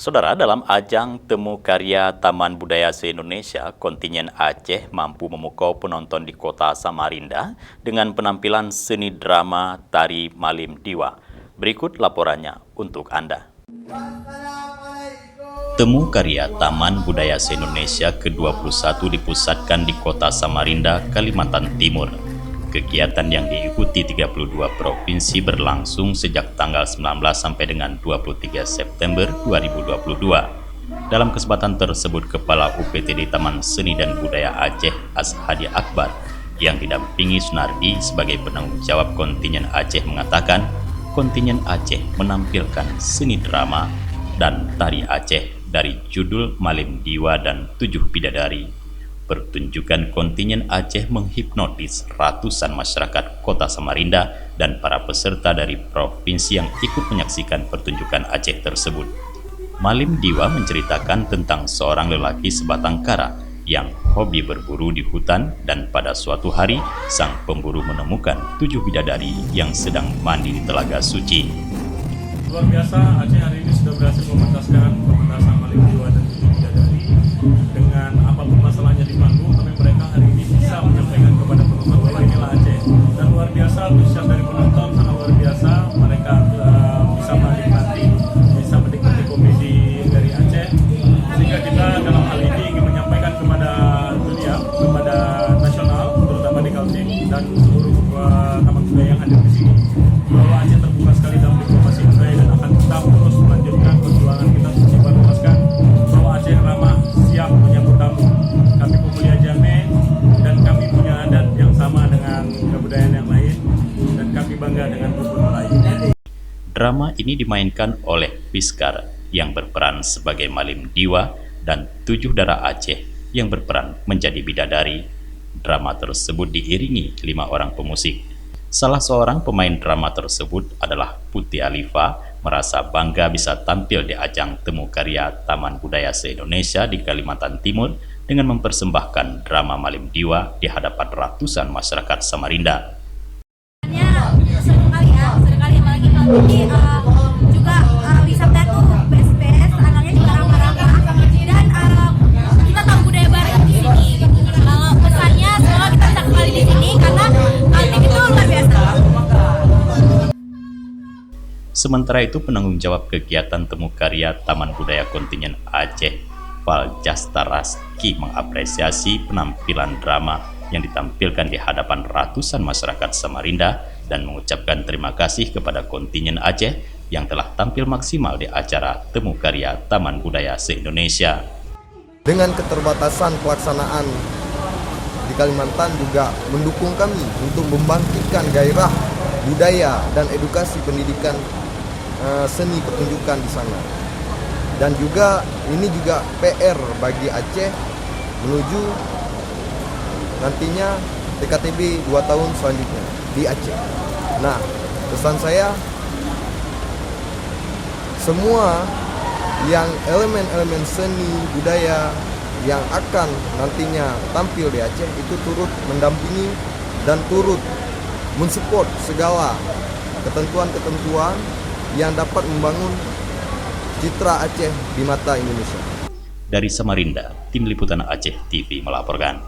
Saudara, dalam ajang Temu Karya Taman Budaya se-Indonesia, kontingen Aceh mampu memukau penonton di kota Samarinda dengan penampilan seni drama Tari Malim Diwa. Berikut laporannya untuk Anda. Temu Karya Taman Budaya se-Indonesia ke-21 dipusatkan di kota Samarinda, Kalimantan Timur. Kegiatan yang diikuti 32 provinsi berlangsung sejak tanggal 19 sampai dengan 23 September 2022. Dalam kesempatan tersebut, Kepala UPTD Taman Seni dan Budaya Aceh Ashadi Akbar yang didampingi Sunardi sebagai penanggung jawab kontingen Aceh mengatakan, kontingen Aceh menampilkan seni drama dan tari Aceh dari judul Malim Diwa dan 7 Bidadari. Pertunjukan kontingen Aceh menghipnotis ratusan masyarakat kota Samarinda dan para peserta dari provinsi yang ikut menyaksikan pertunjukan Aceh tersebut. Malim Diwa menceritakan tentang seorang lelaki sebatang kara yang hobi berburu di hutan, dan pada suatu hari sang pemburu menemukan 7 bidadari yang sedang mandi di telaga suci. Luar biasa, Aceh hari ini sudah berhasil mementasan Malim Diwa dan 7 bidadari. Dengan apapun masalahnya di panggung, tapi mereka hari ini bisa menyampaikan kepada penonton bahwa inilah Aceh. Dan luar biasa, antusias dari penonton sangat luar biasa. Mereka bisa menikmati komedi dari Aceh. Sehingga kita dalam hal ini ingin menyampaikan kepada dunia, kepada nasional, terutama di Kaltim dan seluruh taman budaya yang hadir di sini, bahwa Aceh terbuka sekali dalam diplomasi budaya dan akan tetap terus melanjutkan perjuangan kita untuk meluaskan bahwa Aceh ramah, siap menyambut tamu. Kami pemulia Jammeh dan kami punya adat yang sama dengan kebudayaan yang lain, dan kami bangga dengan bubur Melayu. Drama ini dimainkan oleh Piskar yang berperan sebagai Malim Diwa dan 7 darah Aceh yang berperan menjadi bidadari. Drama tersebut diiringi 5 orang pemusik. Salah seorang pemain drama tersebut adalah Putih Alifa, merasa bangga bisa tampil di ajang Temu Karya Taman Budaya se-Indonesia di Kalimantan Timur dengan mempersembahkan drama Malim Diwa di hadapan ratusan masyarakat Samarinda. Seru kali apalagi kalau ini juga wisata tuh best, anaknya juga ramah-ramah, dan kita tahu budaya baru di sini. Pesannya semoga kita bisa kembali di sini karena Kaltim itu luar biasa. Sementara itu, penanggung jawab kegiatan Temu Karya Taman Budaya kontingen Aceh, Faljastaraski, mengapresiasi penampilan drama yang ditampilkan di hadapan ratusan masyarakat Samarinda dan mengucapkan terima kasih kepada kontingen Aceh yang telah tampil maksimal di acara Temu Karya Taman Budaya se-Indonesia. Dengan keterbatasan pelaksanaan di Kalimantan juga mendukung kami untuk membangkitkan gairah budaya dan edukasi pendidikan seni pertunjukan di sana. Dan juga ini juga PR bagi Aceh menuju nantinya TKTB 2 tahun selanjutnya di Aceh. Nah, pesan saya, semua yang elemen-elemen seni budaya yang akan nantinya tampil di Aceh itu turut mendampingi dan turut mensupport segala ketentuan-ketentuan yang dapat membangun citra Aceh di mata Indonesia. Dari Samarinda, Tim Liputan Aceh TV melaporkan.